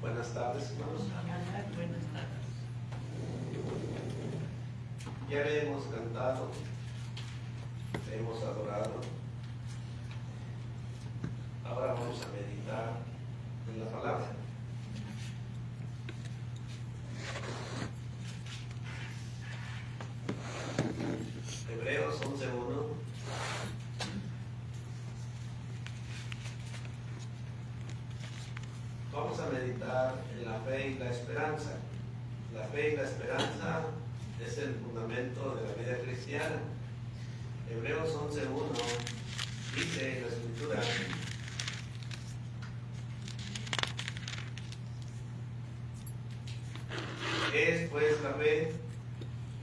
Buenas tardes, hermanos. Buenas tardes. Ya le hemos cantado, le hemos adorado. Ahora vamos a meditar en la palabra. Hebreos 11:1. Vamos a meditar en la fe y la esperanza. La fe y la esperanza es el fundamento de la vida cristiana. Hebreos 11:1 dice en la Escritura: es pues la fe,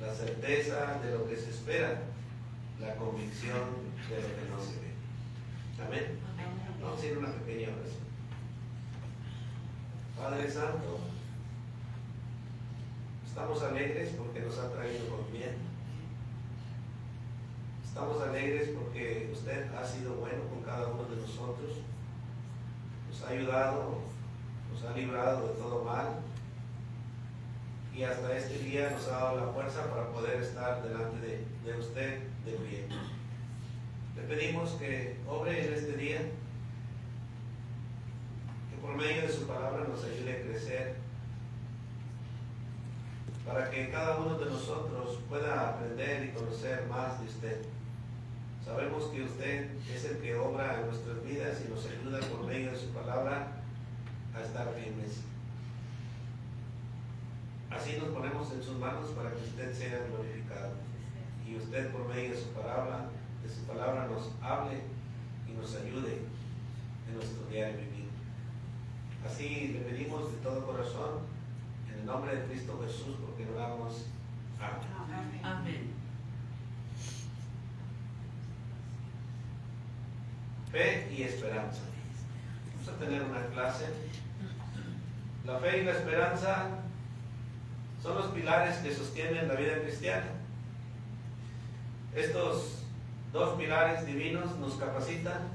la certeza de lo que se espera, la convicción de lo que no se ve. Amén. Vamos a ir a una pequeña oración. Padre Santo, estamos alegres porque nos ha traído con bien. Estamos alegres porque usted ha sido bueno con cada uno de nosotros. Nos ha ayudado, nos ha librado de todo mal. Y hasta este día nos ha dado la fuerza para poder estar delante de usted de bien. Le pedimos que obre en este día, que por medio de su palabra nos ayude a crecer, para que cada uno de nosotros pueda aprender y conocer más de usted. Sabemos que usted es el que obra en nuestras vidas y nos ayuda por medio de su palabra a estar firmes. Así nos ponemos en sus manos para que usted sea glorificado y usted por medio de su palabra nos hable y nos ayude en nuestro diario vivir. Así le pedimos de todo corazón en el nombre de Cristo Jesús, porque oramos. Amén. Amén. Fe y esperanza. Vamos a tener una clase. La fe y la esperanza son los pilares que sostienen la vida cristiana. Estos dos pilares divinos nos capacitan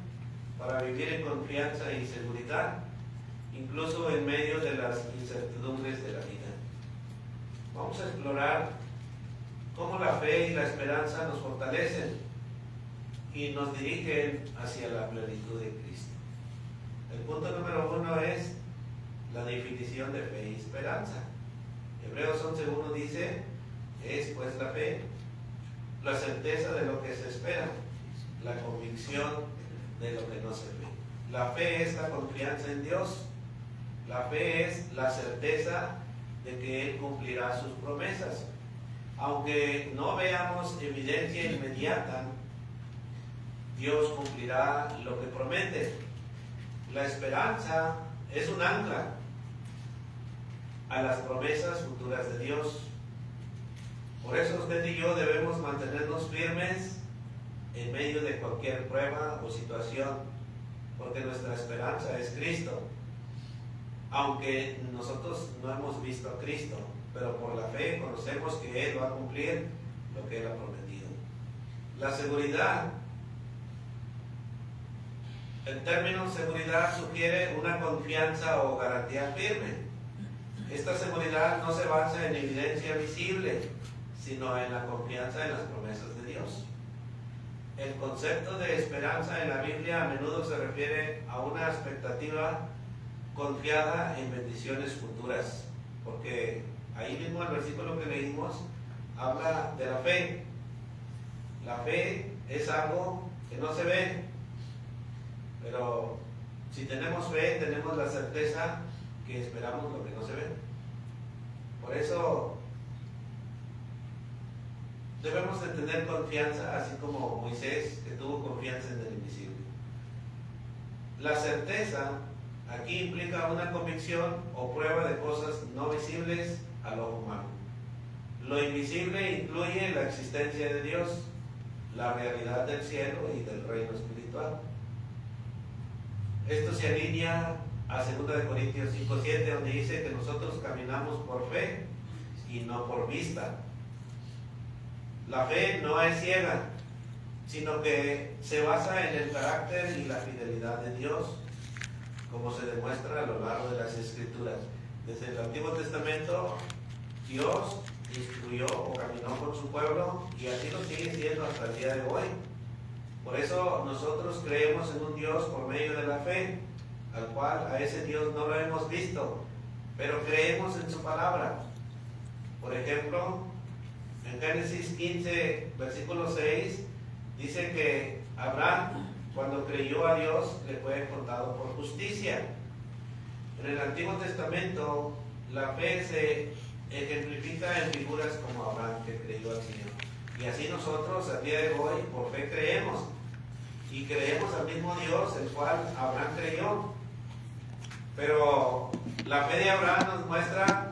para vivir en confianza y seguridad, incluso en medio de las incertidumbres de la vida. Vamos a explorar cómo la fe y la esperanza nos fortalecen y nos dirigen hacia la plenitud de Cristo. El punto número 1 es la definición de fe y esperanza. Hebreos 11:1 dice: es pues la fe, la certeza de lo que se espera, la convicción de lo que no se ve. La fe es la confianza en Dios. La fe es la certeza de que Él cumplirá sus promesas. Aunque no veamos evidencia inmediata, Dios cumplirá lo que promete. La esperanza es un ancla a las promesas futuras de Dios. Por eso usted y yo debemos mantenernos firmes en medio de cualquier prueba o situación, porque nuestra esperanza es Cristo. Aunque nosotros no hemos visto a Cristo, pero por la fe conocemos que Él va a cumplir lo que Él ha prometido. La seguridad. El término seguridad sugiere una confianza o garantía firme. Esta seguridad no se basa en evidencia visible, sino en la confianza en las promesas de Dios. El concepto de esperanza en la Biblia a menudo se refiere a una expectativa confiada en bendiciones futuras, porque ahí mismo el versículo que leímos habla de la fe. La fe es algo que no se ve, pero si tenemos fe, tenemos la certeza que esperamos lo que no se ve. Por eso debemos de tener confianza, así como Moisés, que tuvo confianza en el invisible. La certeza aquí implica una convicción o prueba de cosas no visibles al ojo humano. Lo invisible incluye la existencia de Dios, la realidad del cielo y del reino espiritual. Esto se alinea a 2 Corintios 5:7, donde dice que nosotros caminamos por fe y no por vista. La fe no es ciega, sino que se basa en el carácter y la fidelidad de Dios. como se demuestra a lo largo de las Escrituras. Desde el Antiguo Testamento, Dios instruyó o caminó con su pueblo y así lo sigue siendo hasta el día de hoy. Por eso nosotros creemos en un Dios por medio de la fe, al cual a ese Dios no lo hemos visto, pero creemos en su palabra. Por ejemplo, en Génesis 15, versículo 6, dice que Abraham, cuando creyó a Dios, le fue contado por justicia. En el Antiguo Testamento, la fe se ejemplifica en figuras como Abraham, que creyó al Señor. Y así nosotros, al día de hoy, por fe creemos. Y creemos al mismo Dios, el cual Abraham creyó. Pero la fe de Abraham nos muestra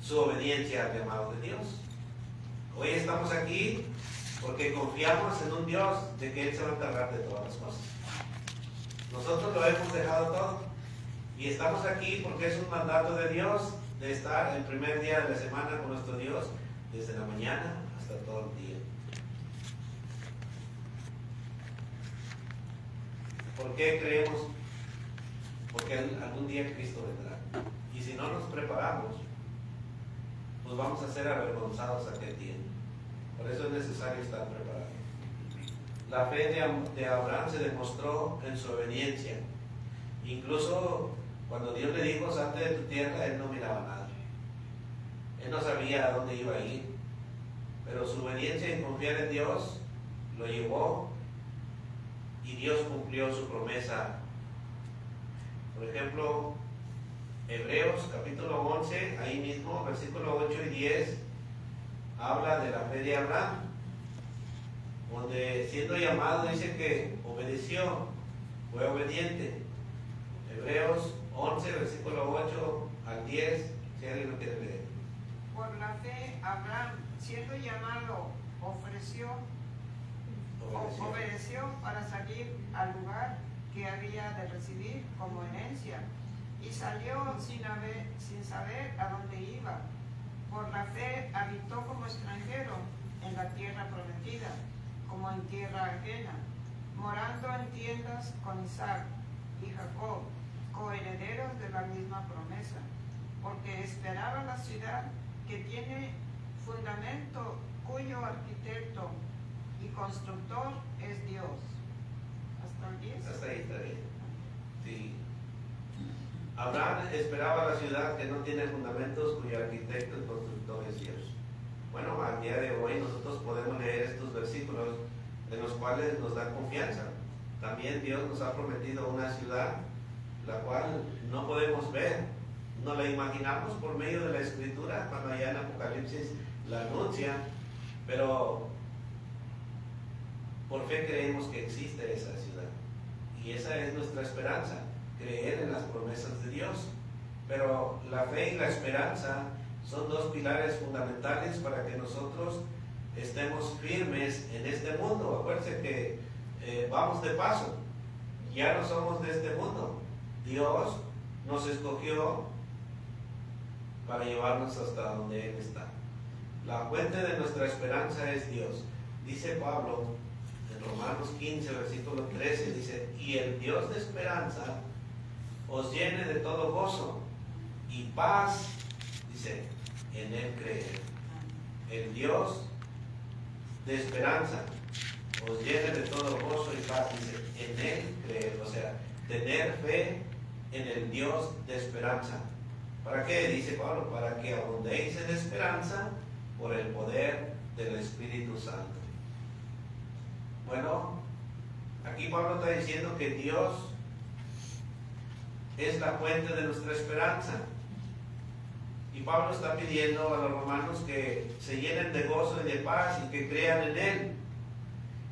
su obediencia al llamado de Dios. Hoy estamos aquí porque confiamos en un Dios de que Él se va a encargar de todas las cosas. Nosotros lo hemos dejado todo y estamos aquí porque es un mandato de Dios de estar el primer día de la semana con nuestro Dios, desde la mañana hasta todo el día. ¿Por qué creemos? Porque algún día Cristo vendrá. Y si no nos preparamos, pues vamos a ser avergonzados aquel día. Por eso es necesario estar preparados. La fe de Abraham se demostró en su obediencia. Incluso cuando Dios le dijo, salte de tu tierra, él no miraba nada. Él no sabía a dónde iba a ir. Pero su obediencia en confiar en Dios lo llevó y Dios cumplió su promesa. Por ejemplo, Hebreos capítulo 11, ahí mismo, versículo 8 y 10, habla de la fe de Abraham, donde siendo llamado dice que obedeció, fue obediente. Hebreos 11, versículo 8 al 10, si alguien lo quiere leer. Por la fe, Abraham, siendo llamado, obedeció para salir al lugar que había de recibir como herencia, y salió sin saber a dónde iba. Por la fe habitó como extranjero en la tierra prometida, como en tierra ajena, morando en tiendas con Isaac y Jacob, coherederos de la misma promesa, porque esperaba la ciudad que tiene fundamento, cuyo arquitecto y constructor es Dios. ¿Hasta el 10? Hasta ahí está bien. Sí. Abraham esperaba la ciudad que no tiene fundamentos, cuyo arquitecto y constructor es Dios. Bueno, al día de hoy nosotros podemos leer estos versículos de los cuales nos dan confianza. También Dios nos ha prometido una ciudad la cual no podemos ver, no la imaginamos por medio de la Escritura, cuando allá en Apocalipsis la anuncia, pero por fe creemos que existe esa ciudad. Y esa es nuestra esperanza, creer en las promesas de Dios. Pero la fe y la esperanza son dos pilares fundamentales para que nosotros estemos firmes en este mundo. Acuérdense que vamos de paso, ya no somos de este mundo. Dios nos escogió para llevarnos hasta donde Él está. La fuente de nuestra esperanza es Dios. Dice Pablo en Romanos 15, versículo 13, dice, y el Dios de esperanza os llene de todo gozo y paz, dice, en Él creer. El Dios de esperanza os llene de todo gozo y paz, dice, en Él creer. O sea, tener fe en el Dios de esperanza. ¿Para qué? Dice Pablo, para que abundéis en esperanza por el poder del Espíritu Santo. Bueno, aquí Pablo está diciendo que Dios es la fuente de nuestra esperanza. Y Pablo está pidiendo a los romanos que se llenen de gozo y de paz y que crean en Él.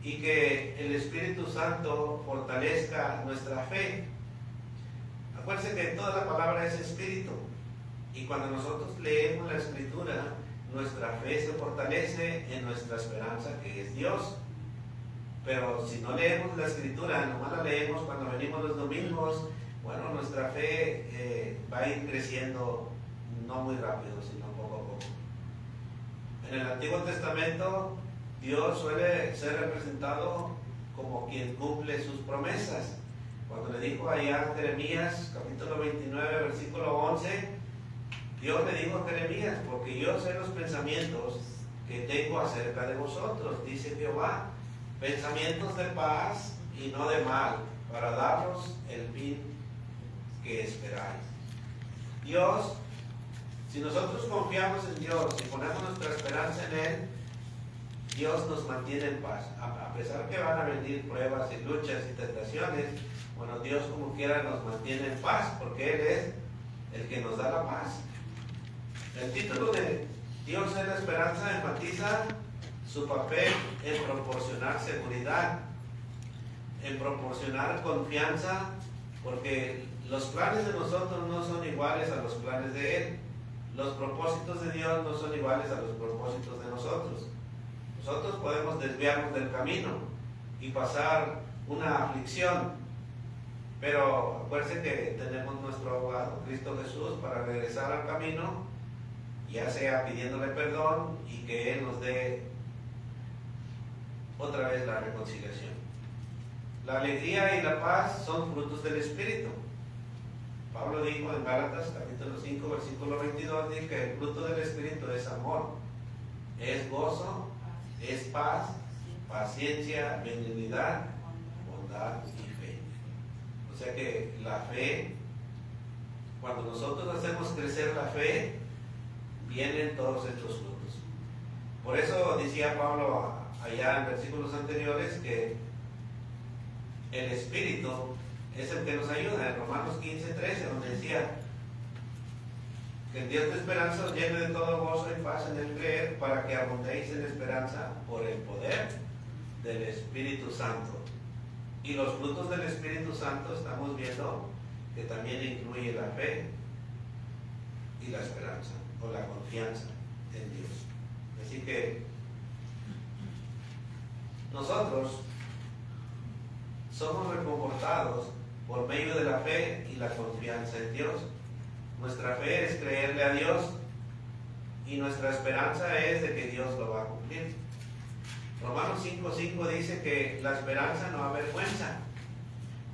Y que el Espíritu Santo fortalezca nuestra fe. Acuérdense que toda la palabra es Espíritu. Y cuando nosotros leemos la Escritura, nuestra fe se fortalece en nuestra esperanza, que es Dios. Pero si no leemos la Escritura, nomás la leemos cuando venimos los domingos, bueno, nuestra fe va a ir creciendo no muy rápido, sino poco a poco. En el Antiguo Testamento, Dios suele ser representado como quien cumple sus promesas. Cuando le dijo allá a Jeremías, capítulo 29, versículo 11, Dios le dijo a Jeremías, porque yo sé los pensamientos que tengo acerca de vosotros, dice Jehová, pensamientos de paz y no de mal, para daros el fin que esperáis. Dios, si nosotros confiamos en Dios y ponemos nuestra esperanza en Él, Dios nos mantiene en paz. A pesar que van a venir pruebas y luchas y tentaciones, bueno, Dios como quiera nos mantiene en paz, porque Él es el que nos da la paz. El título de Dios es la esperanza enfatiza su papel en proporcionar seguridad, en proporcionar confianza, porque los planes de nosotros no son iguales a los planes de Él. Los propósitos de Dios no son iguales a los propósitos de nosotros. Nosotros podemos desviarnos del camino y pasar una aflicción, pero acuérdense que tenemos nuestro abogado, Cristo Jesús, para regresar al camino, ya sea pidiéndole perdón y que Él nos dé otra vez la reconciliación. La alegría y la paz son frutos del Espíritu. Pablo dijo en Gálatas capítulo 5 versículo 22, dice que el fruto del Espíritu es amor, es gozo, es paz, paciencia, benignidad, bondad y fe. O sea que la fe, cuando nosotros hacemos crecer la fe, vienen todos estos frutos. Por eso decía Pablo allá en versículos anteriores que el Espíritu es el que nos ayuda. En Romanos 15:13, donde decía que el Dios de esperanza os llene de todo gozo y paz en el creer, para que abundéis en esperanza por el poder del Espíritu Santo. Y los frutos del Espíritu Santo estamos viendo que también incluye la fe y la esperanza, o la confianza en Dios. Así que nosotros somos reconfortados por medio de la fe y la confianza en Dios. Nuestra fe es creerle a Dios y nuestra esperanza es de que Dios lo va a cumplir. Romanos 5:5 dice que la esperanza no avergüenza.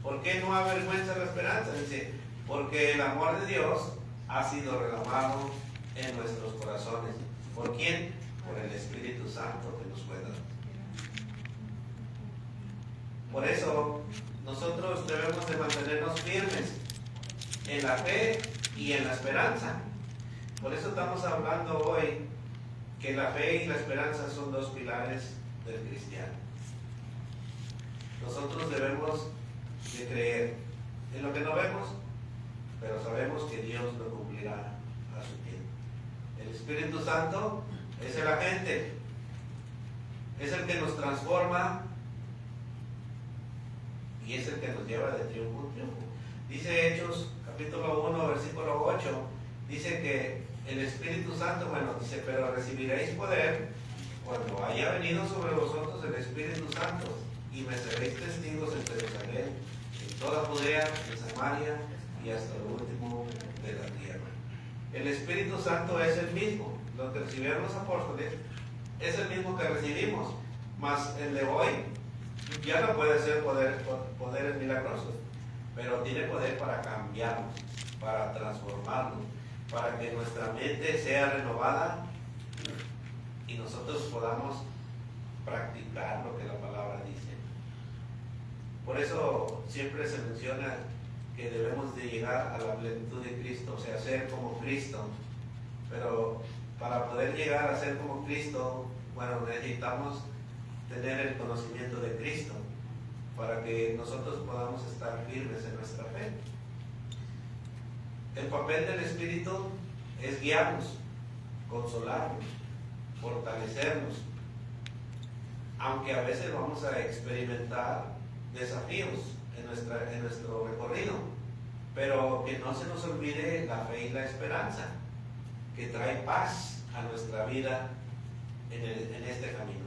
¿Por qué no avergüenza la esperanza? Dice, porque el amor de Dios ha sido derramado en nuestros corazones. ¿Por quién? Por el Espíritu Santo que nos fue dado. Por eso nosotros debemos de mantenernos firmes en la fe y en la esperanza. Por eso estamos hablando hoy que la fe y la esperanza son dos pilares del cristiano. Nosotros debemos de creer en lo que no vemos, pero sabemos que Dios lo cumplirá a su tiempo. El Espíritu Santo es el agente, es el que nos transforma y es el que nos lleva de triunfo en triunfo. Dice Hechos capítulo 1 versículo 8, dice que el Espíritu Santo, dice, pero recibiréis poder cuando haya venido sobre vosotros el Espíritu Santo, y me seréis testigos en Jerusalén, en toda Judea, en Samaria y hasta lo último de la tierra. El Espíritu Santo es el mismo, lo que recibieron los apóstoles es el mismo que recibimos, mas el de hoy ya no puede ser poderes milagrosos, pero tiene poder para cambiarnos, para transformarnos, para que nuestra mente sea renovada y nosotros podamos practicar lo que la palabra dice. Por eso siempre se menciona que debemos de llegar a la plenitud de Cristo, o sea, ser como Cristo. Pero para poder llegar a ser como Cristo, necesitamos tener el conocimiento de Cristo para que nosotros podamos estar firmes en nuestra fe. El papel del Espíritu es guiarnos, consolarnos, fortalecernos, aunque a veces vamos a experimentar desafíos en nuestro recorrido, pero que no se nos olvide la fe y la esperanza, que trae paz a nuestra vida en este camino.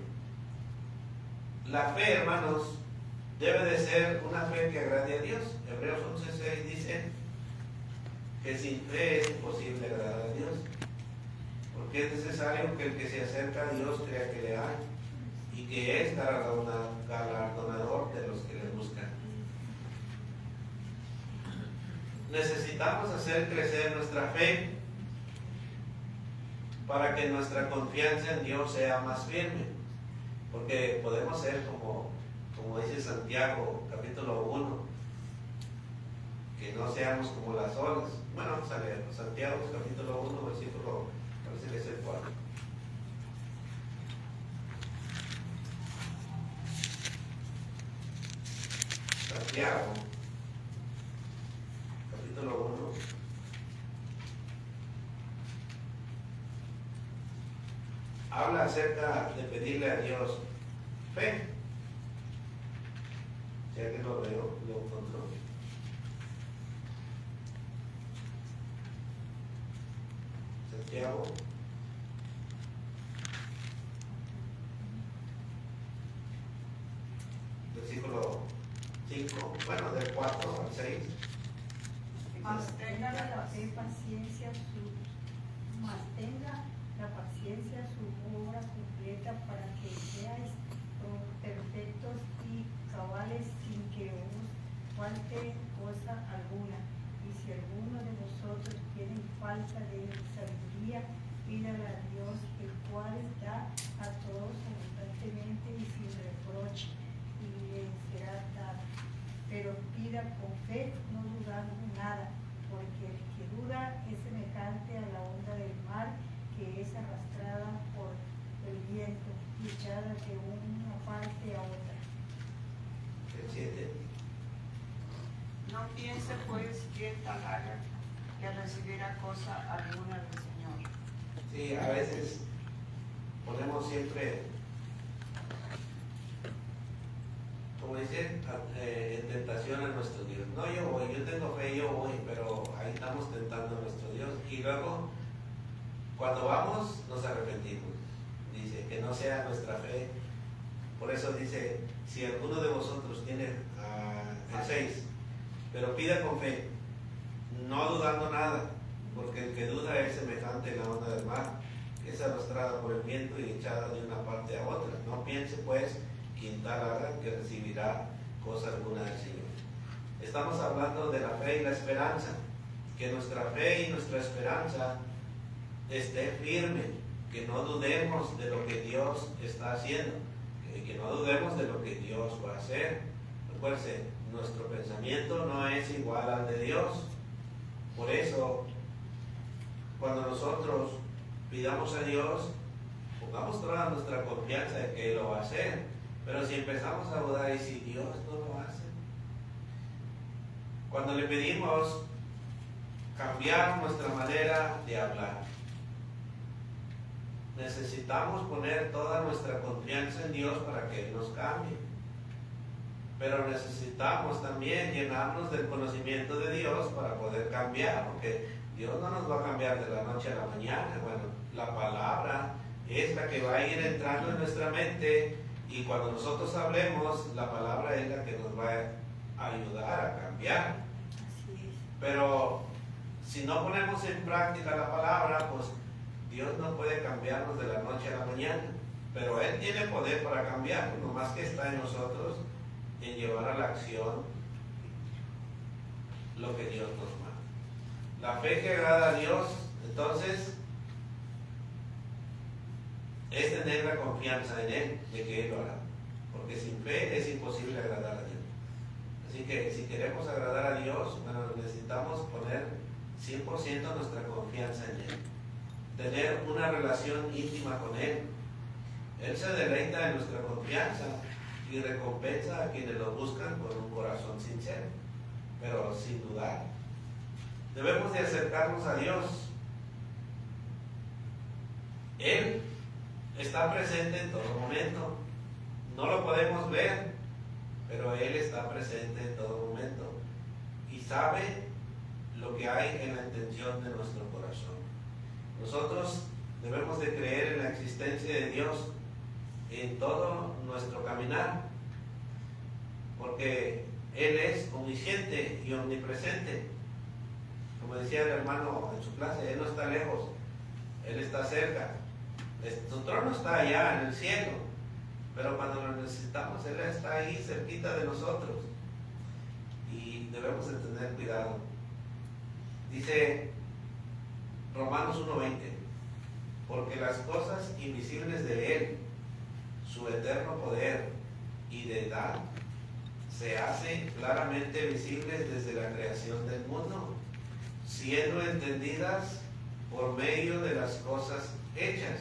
La fe, hermanos, debe de ser una fe que agrade a Dios. Hebreos 11:6 dice que sin fe es imposible agradar a Dios, porque es necesario que el que se acerca a Dios crea que le hay y que es galardonador de los que le buscan. necesitamos hacer crecer nuestra fe para que nuestra confianza en Dios sea más firme. Porque podemos ser como dice Santiago, capítulo 1, que no seamos como las olas. Bueno, vamos a leer Santiago, capítulo 1, versículo, parece que es el 4. Santiago, capítulo 1. Habla acerca de pedirle a Dios fe. Ya que lo veo, lo encontró. Santiago. Versículo 5, bueno, del 4 al 6. Mas tenga la paciencia su obra completa para que seáis perfectos y cabales sin que os falte cosa alguna. Y si alguno de vosotros tiene falta de sabiduría, pídala a Dios, el cual da a todos abundantemente y sin reproche, y le será dado. Pero pida con fe, no dudando nada, porque el que duda es semejante a la onda del mar, que es arrastrada por el viento y echada de una parte a otra. El 7. No piense pues que tal haga que recibirá cosa alguna del Señor. Sí, a veces ponemos siempre, como dicen, en tentación a nuestro Dios. No, yo voy, yo tengo fe, yo voy, pero ahí estamos tentando a nuestro Dios. Y luego, cuando vamos, nos arrepentimos. Dice, que no sea nuestra fe. Por eso dice, si alguno de vosotros tiene el 6, pero pida con fe, no dudando nada, porque el que duda es semejante a la onda del mar, que es arrastrada por el viento y echada de una parte a otra. No piense pues quien tal haga que recibirá cosa alguna del Señor. Estamos hablando de la fe y la esperanza, que nuestra fe y nuestra esperanza esté firme, que no dudemos de lo que Dios está haciendo, que no dudemos de lo que Dios va a hacer. Recuérdense, nuestro pensamiento no es igual al de Dios. Por eso, cuando nosotros pidamos a Dios, pongamos toda nuestra confianza de que Él lo va a hacer. Pero si empezamos a dudar, y si Dios no lo hace, cuando le pedimos cambiar nuestra manera de hablar, necesitamos poner toda nuestra confianza en Dios para que Él nos cambie. Pero necesitamos también llenarnos del conocimiento de Dios para poder cambiar, porque Dios no nos va a cambiar de la noche a la mañana. Bueno, la palabra es la que va a ir entrando en nuestra mente, y cuando nosotros hablemos, la palabra es la que nos va a ayudar a cambiar. Así es. Pero si no ponemos en práctica la palabra, pues Dios no puede cambiarnos de la noche a la mañana. Pero Él tiene poder para cambiarnos, nomás que está en nosotros en llevar a la acción lo que Dios nos manda. La fe que agrada a Dios, entonces, es tener la confianza en Él, de que Él lo hará. Porque sin fe es imposible agradar a Dios. Así que si queremos agradar a Dios, bueno, necesitamos poner 100% nuestra confianza en Él. Tener una relación íntima con Él. Él se deleita en nuestra confianza y recompensa a quienes lo buscan con un corazón sincero, pero sin dudar. Debemos de acercarnos a Dios. Él está presente en todo momento. No lo podemos ver, pero Él está presente en todo momento y sabe lo que hay en la intención de nuestro corazón. Nosotros debemos de creer en la existencia de Dios en todo nuestro caminar, porque Él es omnisciente y omnipresente. Como decía el hermano en su clase, Él no está lejos, Él está cerca. Su trono está allá en el cielo, pero cuando lo necesitamos, Él está ahí cerquita de nosotros, y debemos de tener cuidado. Dice Romanos 1:20, porque las cosas invisibles de Él, su eterno poder y deidad, se hacen claramente visibles desde la creación del mundo, siendo entendidas por medio de las cosas hechas,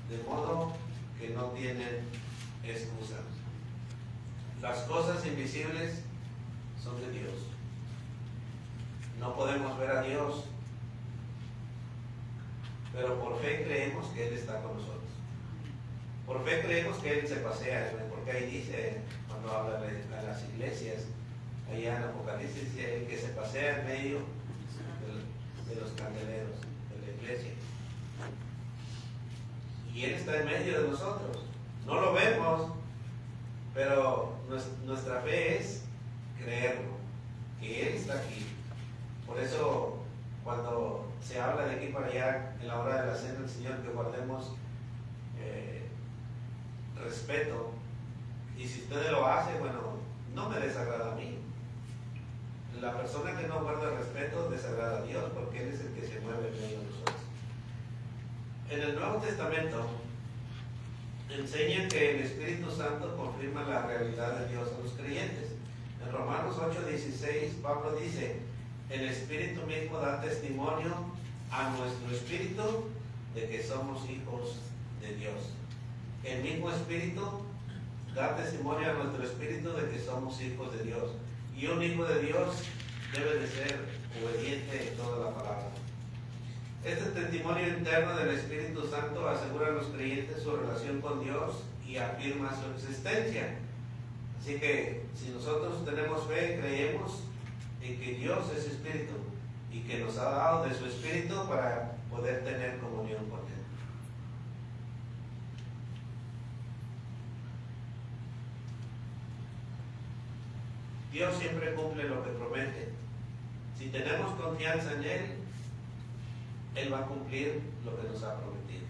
de modo que no tienen excusa. Las cosas invisibles son de Dios. No podemos ver a Dios, pero por fe creemos que Él está con nosotros. Por fe creemos que Él se pasea, porque ahí dice, cuando habla a las iglesias, allá en Apocalipsis, dice que se pasea en medio de los candeleros de la iglesia. Y Él está en medio de nosotros. No lo vemos, pero nuestra fe es creerlo, que Él está aquí. Por eso, cuando se habla de aquí para allá, en la hora de la cena del Señor, que guardemos respeto, y si ustedes lo hacen, bueno, no me desagrada a mí. La persona que no guarda respeto desagrada a Dios, porque Él es el que se mueve en medio de nosotros. En el Nuevo Testamento enseña que el Espíritu Santo confirma la realidad de Dios a los creyentes. En Romanos 8:16, Pablo dice, el Espíritu mismo da testimonio a nuestro espíritu de que somos hijos de Dios. El mismo Espíritu da testimonio a nuestro espíritu de que somos hijos de Dios. Y un hijo de Dios debe de ser obediente en toda la palabra. Este testimonio interno del Espíritu Santo asegura a los creyentes su relación con Dios y afirma su existencia. Así que si nosotros tenemos fe, creemos en que Dios es Espíritu y que nos ha dado de su Espíritu para poder tener comunión con Él. Dios siempre cumple lo que promete. Si tenemos confianza en Él, Él va a cumplir lo que nos ha prometido.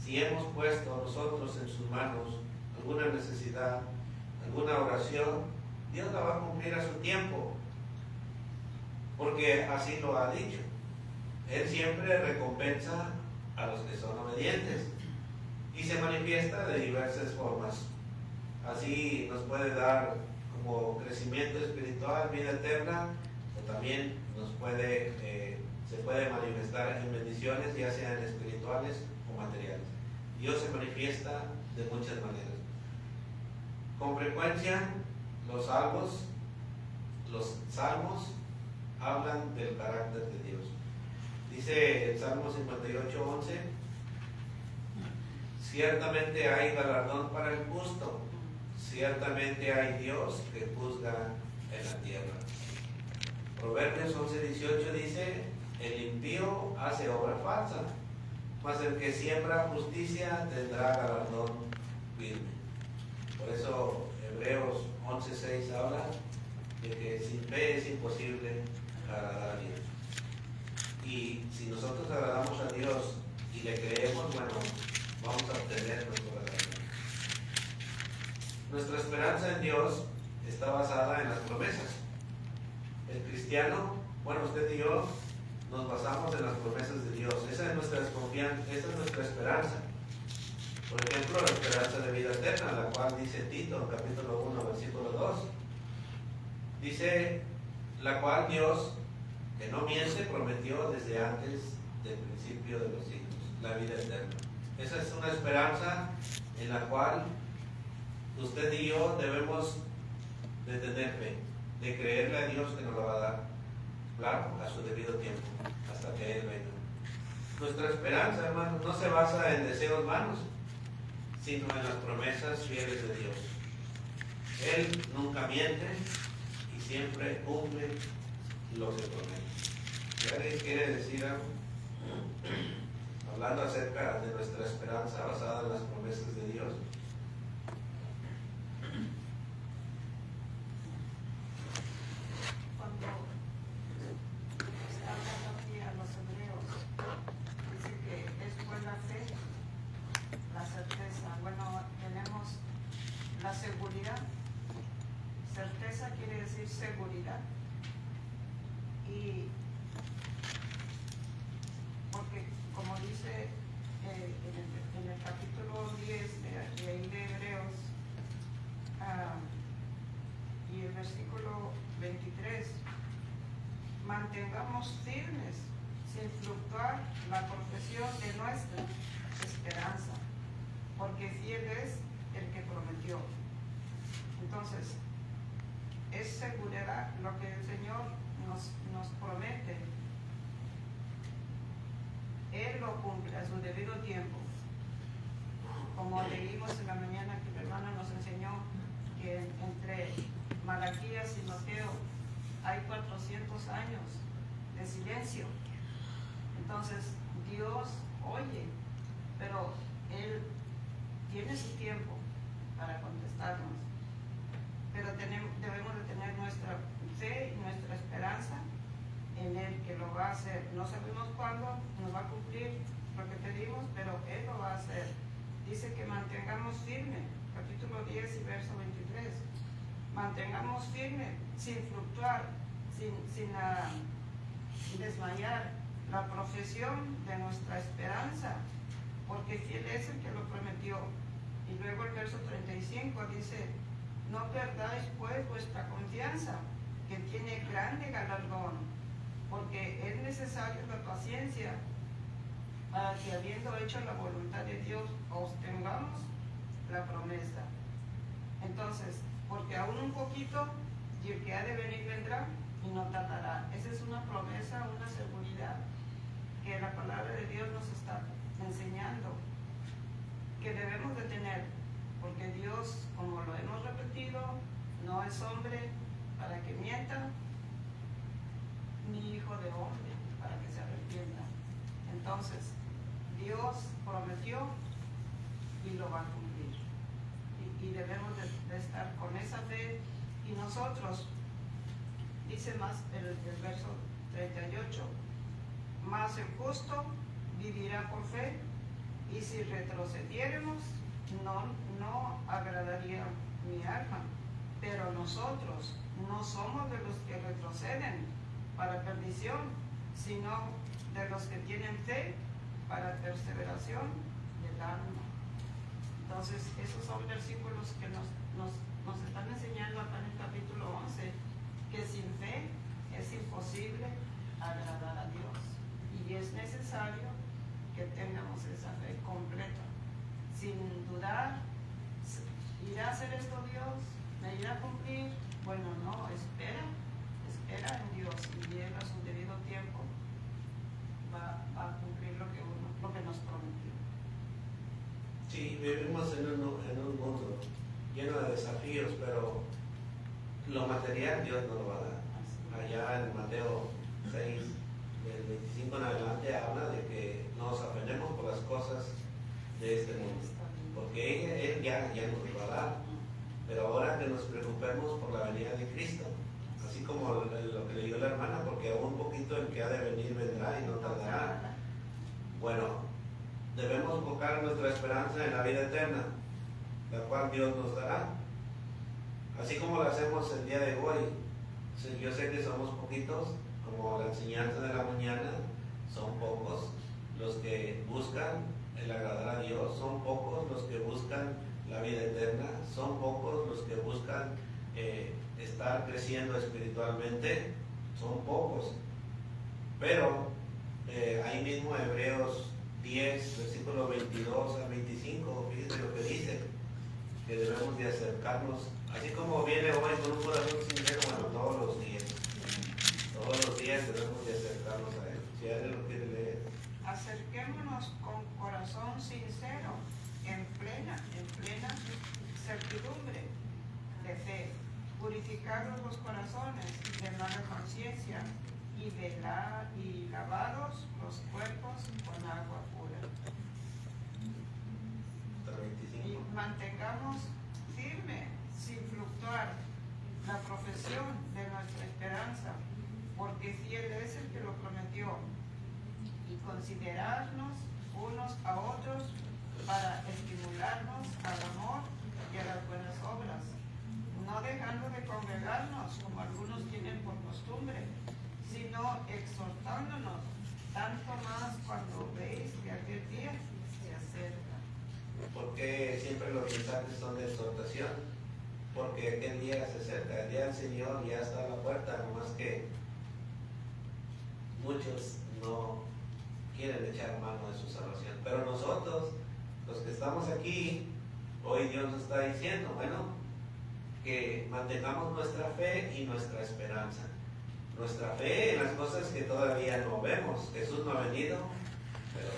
Si hemos puesto nosotros en sus manos alguna necesidad, alguna oración, Dios la va a cumplir a su tiempo, porque así lo ha dicho. Él siempre recompensa a los que son obedientes y se manifiesta de diversas formas. Así nos puede dar como crecimiento espiritual, vida eterna, o también se puede manifestar en bendiciones, ya sean espirituales o materiales. Dios se manifiesta de muchas maneras. Con frecuencia, los salmos hablan del carácter de Dios. Dice el Salmo 58:11, ciertamente hay galardón para el justo, ciertamente hay Dios que juzga en la tierra. Proverbios 11:18 dice, el impío hace obra falsa, mas el que siembra justicia tendrá galardón firme. Por eso Hebreos 11:6 habla de que sin fe es imposible agradar a Dios. Y si nosotros agradamos a Dios y le creemos, bueno, vamos a obtener nuestro agradamiento. Nuestra esperanza en Dios está basada en las promesas. El cristiano, bueno, usted y yo, nos basamos en las promesas de Dios. Esa es nuestra confianza, esa es nuestra esperanza. Por ejemplo, la esperanza de vida eterna, la cual dice Tito, capítulo 1, versículo 2. Dice, la cual Dios, que no miente, prometió desde antes del principio de los siglos, la vida eterna. Esa es una esperanza en la cual usted y yo debemos de tener fe, de creerle a Dios que nos la va a dar, claro, a su debido tiempo, hasta que Él venga. Nuestra esperanza, hermanos, no se basa en deseos vanos, sino en las promesas fieles de Dios. Él nunca miente y siempre cumple lo que promete. ¿Y alguien quiere decir algo? Hablando acerca de nuestra esperanza basada en las promesas de Dios. Cuando está hablando aquí a los hebreos, dice que es por la fe, la certeza. Bueno, tenemos la seguridad. Certeza quiere decir seguridad. Y mantengamos firmes, sin fluctuar, la profesión de nuestra esperanza, porque fiel es el que prometió. Entonces, es seguridad lo que el Señor nos promete. Él lo cumple a su debido tiempo. Como leímos en la mañana que el hermano nos enseñó que entre Malaquías y Mateo hay 400 años de silencio. Entonces Dios oye, pero Él tiene su tiempo para contestarnos. Pero debemos de tener nuestra fe y nuestra esperanza en Él, que lo va a hacer. No sabemos cuándo nos va a cumplir lo que pedimos, pero Él lo va a hacer. Dice que mantengamos firme, capítulo 10 y verso 23. Mantengamos firme, sin fluctuar, sin desmayar, la profesión de nuestra esperanza, porque fiel es el que lo prometió. Y luego el verso 35 dice: no perdáis pues vuestra confianza, que tiene grande galardón, porque es necesaria la paciencia, para que habiendo hecho la voluntad de Dios, obtengamos la promesa. Entonces, porque aún un poquito, y el que ha de venir vendrá, y no tardará. Esa es una promesa, una seguridad que la palabra de Dios nos está enseñando, que debemos de tener, porque Dios, como lo hemos repetido, no es hombre para que mienta, ni hijo de hombre para que se arrepienta. Entonces, Dios prometió y lo va a cumplir. Y debemos de estar con esa fe. Y nosotros, dice más el verso 38, mas el justo vivirá por fe, y si retrocediéramos, no agradaría mi alma. Pero nosotros no somos de los que retroceden para perdición, sino de los que tienen fe para perseveración del alma. Entonces, esos son versículos que nos están enseñando acá en el capítulo 11, que sin fe es imposible agradar a Dios. Y es necesario que tengamos esa fe completa, sin dudar. ¿Irá a hacer esto Dios? ¿Me irá a cumplir? Bueno, no, espera en Dios, y Él a su debido tiempo va a cumplir lo que nos prometió. Sí, vivimos en un mundo lleno de desafíos, pero lo material Dios nos lo va a dar. Allá en Mateo 6, del 25 en adelante, habla de que nos afanemos por las cosas de este mundo, porque Él ya nos lo va a dar. Pero ahora que nos preocupemos por la venida de Cristo, así como lo que le dijo la hermana, porque aún un poquito el que ha de venir vendrá y no tardará. Bueno, debemos enfocar nuestra esperanza en la vida eterna, la cual Dios nos dará. Así como lo hacemos el día de hoy. Yo sé que somos poquitos, como la enseñanza de la mañana, son pocos los que buscan el agradar a Dios, son pocos los que buscan la vida eterna, son pocos los que buscan estar creciendo espiritualmente, son pocos. Pero ahí mismo Hebreos 10, versículo 22 al 25, fíjense lo que dice, que debemos de acercarnos, así como viene hoy con un corazón sincero, bueno, todos los días debemos de acercarnos a Él. Si alguien lo quiere leer. Acerquémonos con corazón sincero, en plena certidumbre de fe, purificados los corazones de mala conciencia, y lavados los cuerpos con agua pura. Y mantengamos firme, sin fluctuar, la profesión de nuestra esperanza, porque fiel es el que lo prometió, y considerarnos unos a otros para estimularnos al amor y a las buenas obras, no dejando de congregarnos como algunos tienen por costumbre, sino exhortándonos, tanto más cuando veis que aquel día se acerca. Porque siempre los mensajes son de exhortación, porque aquel día se acerca, el día del Señor ya está a la puerta, nomás que muchos no quieren echar mano de su salvación. Pero nosotros, los que estamos aquí, hoy Dios nos está diciendo, bueno, que mantengamos nuestra fe y nuestra esperanza. Nuestra fe en las cosas que todavía no vemos. Jesús no ha venido, pero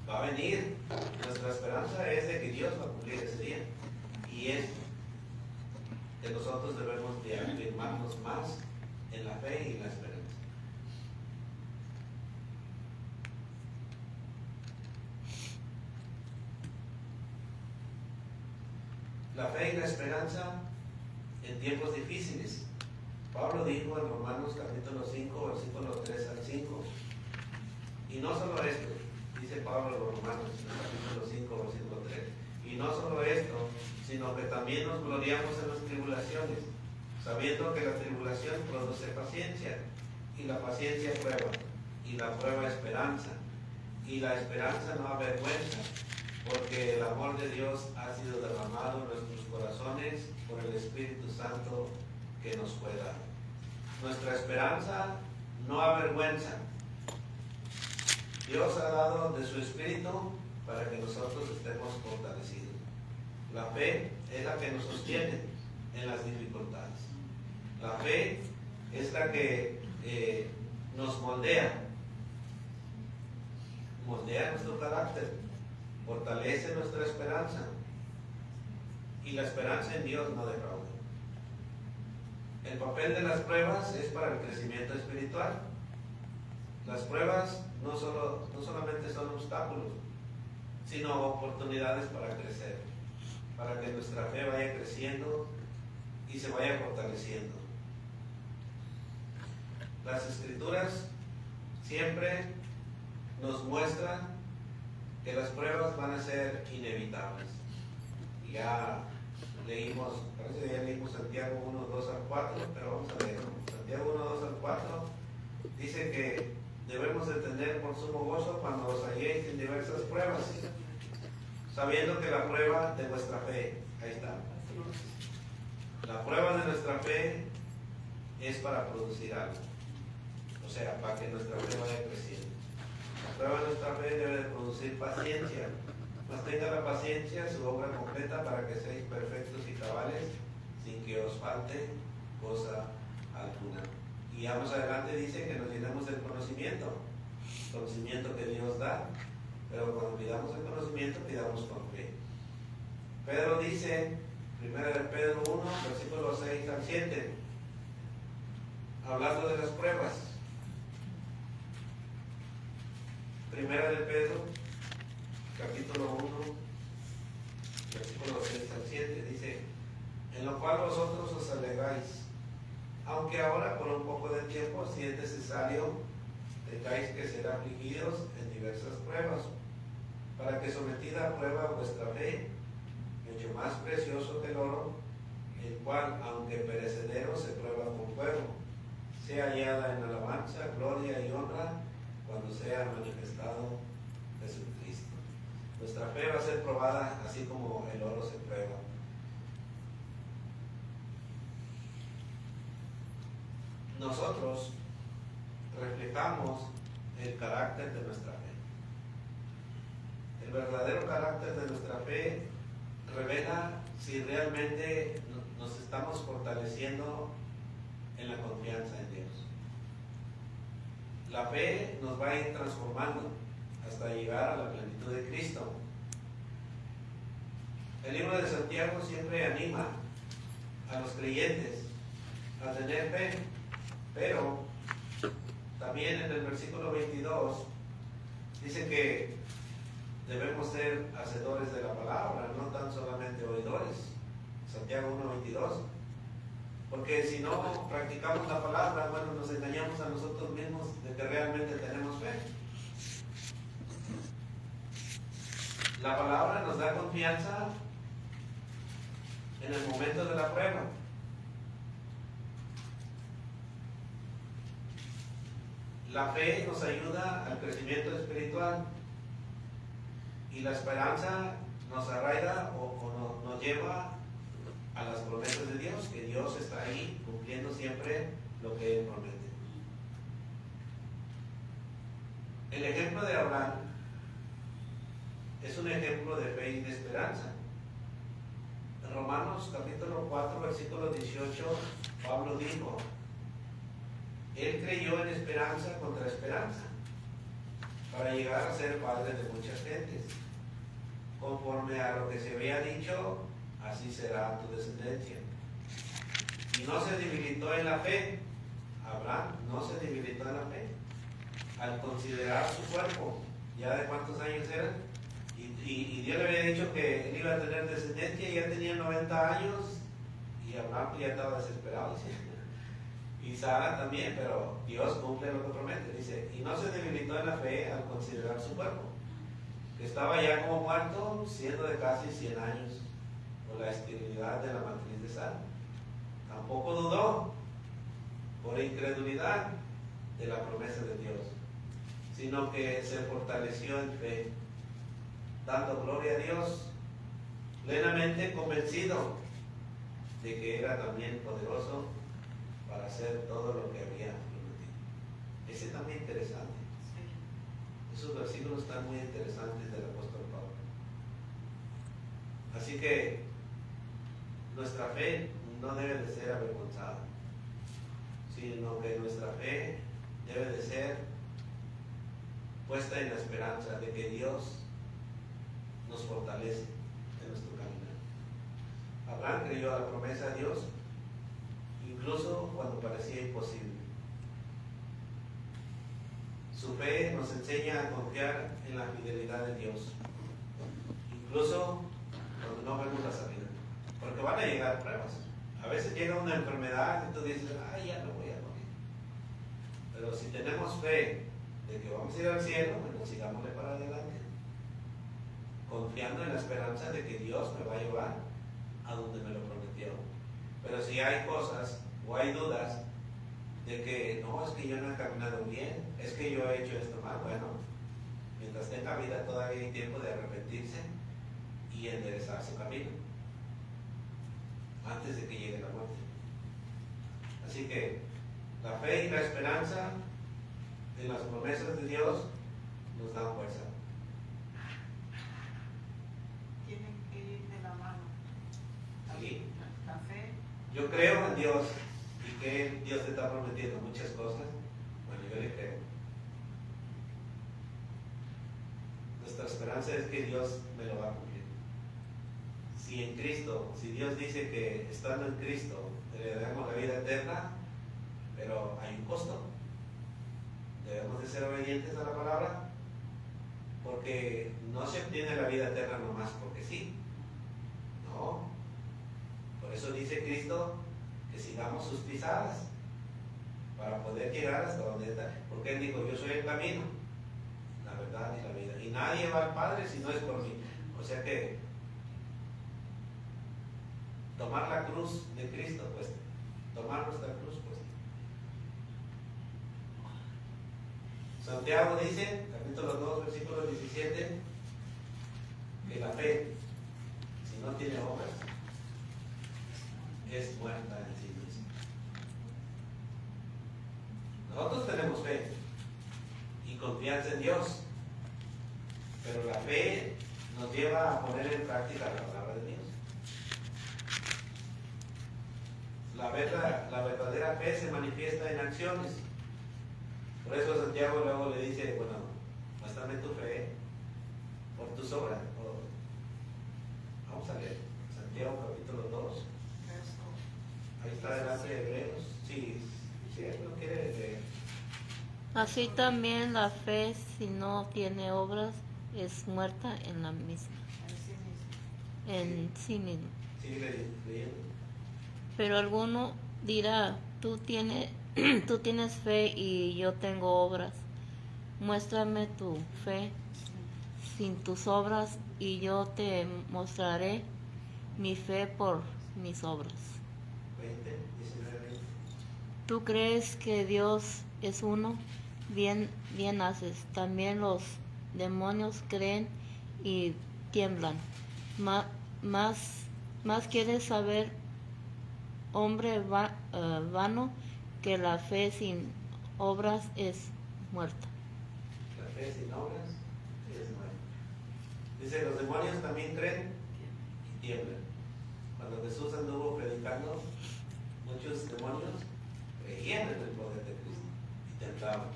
va a venir. Nuestra esperanza es de que Dios va a cumplir ese día. Y es que nosotros debemos de afirmarnos más en la fe y en la esperanza. La fe y la esperanza en tiempos difíciles. Pablo dijo en Romanos capítulo 5, versículos 3 al 5. Y no solo esto, dice Pablo en los Romanos capítulo 5, versículo 3. Y no solo esto, sino que también nos gloriamos en las tribulaciones, sabiendo que la tribulación produce paciencia, y la paciencia prueba, y la prueba esperanza, y la esperanza no avergüenza, porque el amor de Dios ha sido derramado en nuestros corazones por el Espíritu Santo que nos fue dado. Nuestra esperanza no avergüenza. Dios ha dado de su Espíritu para que nosotros estemos fortalecidos. La fe es la que nos sostiene en las dificultades. La fe es la que nos moldea nuestro carácter, fortalece nuestra esperanza, y la esperanza en Dios no defrauda. El papel de las pruebas es para el crecimiento espiritual. Las pruebas no solamente son obstáculos, sino oportunidades para crecer, para que nuestra fe vaya creciendo y se vaya fortaleciendo. Las Escrituras siempre nos muestran que las pruebas van a ser inevitables. Ya leímos, parece que ya leímos Santiago 1, 2 al 4, pero vamos a leer. Santiago 1, 2 al 4 dice que debemos de tener por sumo gozo cuando os halléis en diversas pruebas, sabiendo que la prueba de vuestra fe, ahí está. La prueba de nuestra fe es para producir algo, o sea, para que nuestra fe vaya creciendo. La prueba de nuestra fe debe de producir paciencia. Mas tenga la paciencia su obra completa para que seáis perfectos y cabales, sin que os falte cosa alguna. Y ya más adelante dice que nos llenemos del conocimiento que Dios da, pero cuando pidamos el conocimiento, pidamos con fe. Pedro dice, 1 Pedro 1, versículos 6 al 7, hablando de las pruebas. 1 Pedro, capítulo 1, versículos 6 al 7, dice, en lo cual vosotros os alegráis, aunque ahora por un poco de tiempo, si es necesario, tengáis que ser afligidos en diversas pruebas, para que sometida a prueba vuestra fe, mucho más precioso que el oro, el cual, aunque perecedero, se prueba con fuego, sea hallada en alabanza, gloria y honra, cuando sea manifestado Jesucristo. Nuestra fe va a ser probada así como el oro se prueba. Nosotros reflejamos el carácter de nuestra fe. El verdadero carácter de nuestra fe revela si realmente nos estamos fortaleciendo en la confianza en Dios. La fe nos va a ir transformando hasta llegar a la plenitud de Cristo. El libro de Santiago siempre anima a los creyentes a tener fe, pero también en el versículo 22 dice que debemos ser hacedores de la palabra, no tan solamente oidores. Santiago 1:22. Porque si no practicamos la palabra, bueno, nos engañamos a nosotros mismos de que realmente tenemos fe. La palabra nos da confianza en el momento de la prueba. La fe nos ayuda al crecimiento espiritual y la esperanza nos arraiga o nos lleva a las promesas de Dios, que Dios está ahí cumpliendo siempre lo que Él promete. El ejemplo de Abraham es un ejemplo de fe y de esperanza. En Romanos capítulo 4, versículo 18, Pablo dijo, él creyó en esperanza contra esperanza, para llegar a ser padre de muchas gentes. Conforme a lo que se había dicho, así será tu descendencia. Y no se debilitó en la fe. Abraham no se debilitó en la fe al considerar su cuerpo. ¿Ya de cuántos años era? Y Dios le había dicho que él iba a tener descendencia y ya tenía 90 años y Abraham ya estaba desesperado. Y Sara también, pero Dios cumple lo que promete. Dice, y no se debilitó en la fe al considerar su cuerpo, que estaba ya como muerto, siendo de casi 100 años, por la esterilidad de la matriz de Sara. Tampoco dudó por incredulidad de la promesa de Dios, sino que se fortaleció en fe, dando gloria a Dios, plenamente convencido de que era también poderoso para hacer todo lo que había prometido. Ese está muy interesante. Esos versículos están muy interesantes del apóstol Pablo. Así que nuestra fe no debe de ser avergonzada, sino que nuestra fe debe de ser puesta en la esperanza de que Dios nos fortalece en nuestro caminar. Abraham creyó a la promesa de Dios, incluso cuando parecía imposible. Su fe nos enseña a confiar en la fidelidad de Dios, incluso cuando no vemos la salida, porque van a llegar pruebas. A veces llega una enfermedad y tú dices, ay, ya no voy a morir. Pero si tenemos fe de que vamos a ir al cielo, bueno, sigámosle para adelante, confiando en la esperanza de que Dios me va a llevar a donde me lo prometió. Pero si hay cosas o hay dudas de que no, es que yo no he caminado bien, es que yo he hecho esto mal, bueno, mientras tenga vida todavía hay tiempo de arrepentirse y enderezar su camino antes de que llegue la muerte. Así que la fe y la esperanza en las promesas de Dios nos dan fuerza. Tienen que ir de la mano. ¿Sí? La fe. Yo creo en Dios y que Dios te está prometiendo muchas cosas. Bueno, yo le creo. Nuestra esperanza es que Dios me lo va a cumplir. Si en Cristo, si Dios dice que estando en Cristo le damos la vida eterna, pero hay un costo. Debemos de ser obedientes a la palabra, porque no se obtiene la vida eterna nomás porque sí. No. Por eso dice Cristo que sigamos sus pisadas para poder llegar hasta donde está. Porque Él dijo, yo soy el camino, la verdad y la vida. Y nadie va al Padre si no es por mí. O sea que tomar la cruz de Cristo, pues, tomar nuestra cruz, pues. Santiago dice, capítulo 2, versículo 17, que la fe, si no tiene obras, es muerta en sí misma. Nosotros tenemos fe y confianza en Dios, pero la fe nos lleva a poner en práctica la palabra de Dios. La verdadera fe se manifiesta en acciones. Por eso Santiago luego le dice, bueno, muéstrame tu fe por tus obras. Vamos a leer Santiago capítulo 2. Ahí está delante de Hebreos. Sí, él lo quiere leer. Así también la fe, si no tiene obras, es muerta en la misma, en sí misma. Sigue leyendo. Pero alguno dirá, tú tienes fe y yo tengo obras. Muéstrame tu fe sin tus obras y yo te mostraré mi fe por mis obras. 20, 19, 20. Tú crees que Dios es uno, bien haces. También los demonios creen y tiemblan. Más quieres saber, hombre vano, que la fe sin obras es muerta. La fe sin obras es muerta. Dice, los demonios también creen y tiemblan. Cuando Jesús anduvo predicando, muchos demonios creían en el poder de Cristo y temblaban.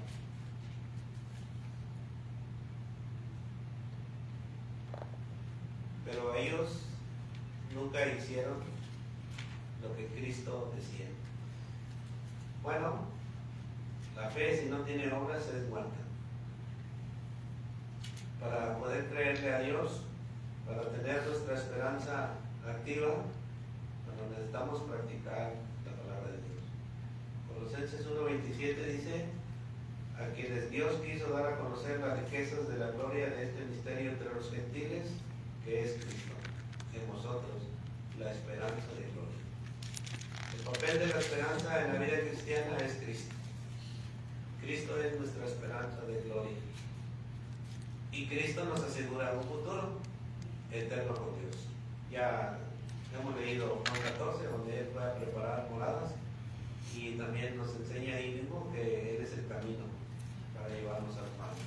Pero ellos nunca hicieron lo que Cristo decía. Bueno, la fe si no tiene obras es muerta. Para poder creerle a Dios, para tener nuestra esperanza activa, bueno, necesitamos practicar la palabra de Dios. Colosenses 1:27 dice, a quienes Dios quiso dar a conocer las riquezas de la gloria de este misterio entre los gentiles, que es Cristo, en vosotros, la esperanza de gloria. El papel de la esperanza en la vida cristiana es Cristo. Cristo es nuestra esperanza de gloria. Y Cristo nos asegura un futuro eterno con Dios. Ya hemos leído Juan 14, donde Él fue a preparar moradas, y también nos enseña ahí mismo que Él es el camino para llevarnos al Padre.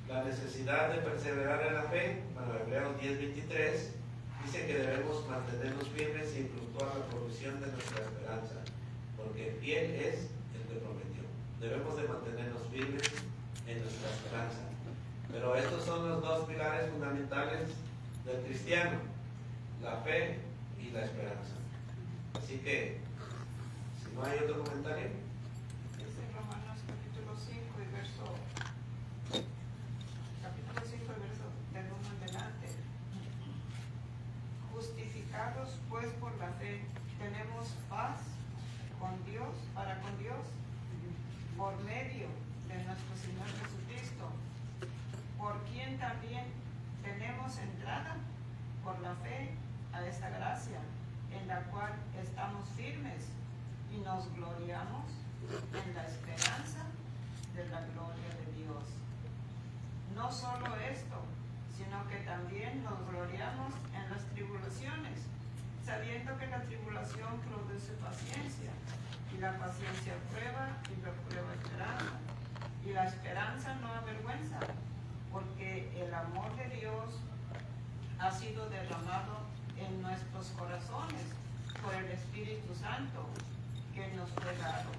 La necesidad de perseverar en la fe, bueno, Hebreos 10:23, dice que debemos mantenernos firmes sin fluctuar la provisión de nuestra esperanza, porque fiel es el que prometió. Debemos de mantenernos firmes en nuestra esperanza. Pero estos son los dos pilares fundamentales del cristiano, la fe y la esperanza. Así que, si no hay otro comentario. Dice Romanos capítulo 5 y verso del 1 en adelante. Justificados pues por la fe, tenemos paz con Dios, para con Dios, por medio de nuestro Señor Jesucristo, por quien también tenemos entrada por la fe a esta gracia, en la cual estamos firmes y nos gloriamos en la esperanza de la gloria de Dios. No solo esto, sino que también nos gloriamos en las tribulaciones, sabiendo que la tribulación produce paciencia, y la paciencia prueba, y la prueba esperanza, y la esperanza no avergüenza, porque el amor de Dios ha sido derramado en nuestros corazones por el Espíritu Santo que nos fue dado.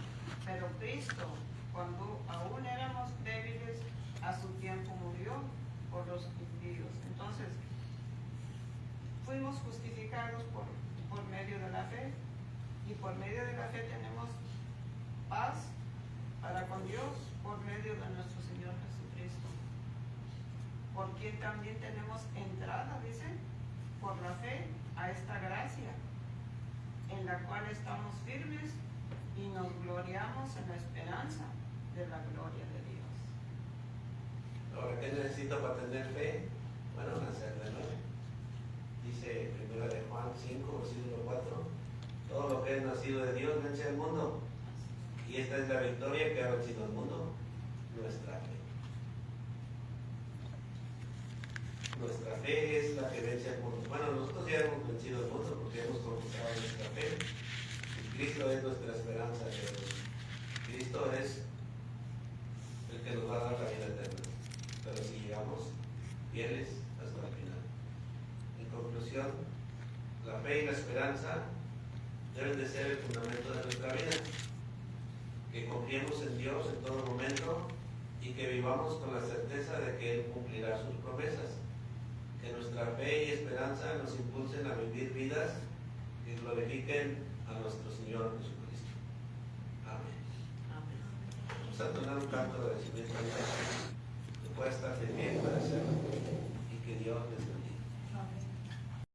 Pero Cristo, cuando aún éramos débiles, a su tiempo murió por los impíos. Entonces, fuimos justificados por medio de la fe, y por medio de la fe tenemos paz para con Dios por medio de nuestro Señor Jesucristo, por quien también tenemos entrada, dice, por la fe a esta gracia, en la cual estamos firmes y nos gloriamos en la esperanza de la gloria de Dios. Ahora, ¿qué necesito para tener fe? Bueno, nacer de nuevo. Dice 1 de Juan 5, versículo 4, todo lo que es nacido de Dios vence al mundo, y esta es la victoria que ha vencido al mundo, nuestra fe. Nuestra fe es la que vence al mundo. Bueno, nosotros ya hemos vencido al mundo porque hemos confesado nuestra fe. Y Cristo es nuestra esperanza de Dios. Cristo es el que nos va a dar la vida eterna. Pero si llegamos fieles hasta el final. En conclusión, la fe y la esperanza deben de ser el fundamento de nuestra vida. Que confiemos en Dios en todo momento y que vivamos con la certeza de que Él cumplirá sus promesas. Que nuestra fe y esperanza nos impulsen a vivir vidas que glorifiquen a nuestro Señor Jesucristo. Amén. Vamos a tomar un canto de agradecimiento. Que pueda estar de pie para hacerlo y que Dios les bendiga.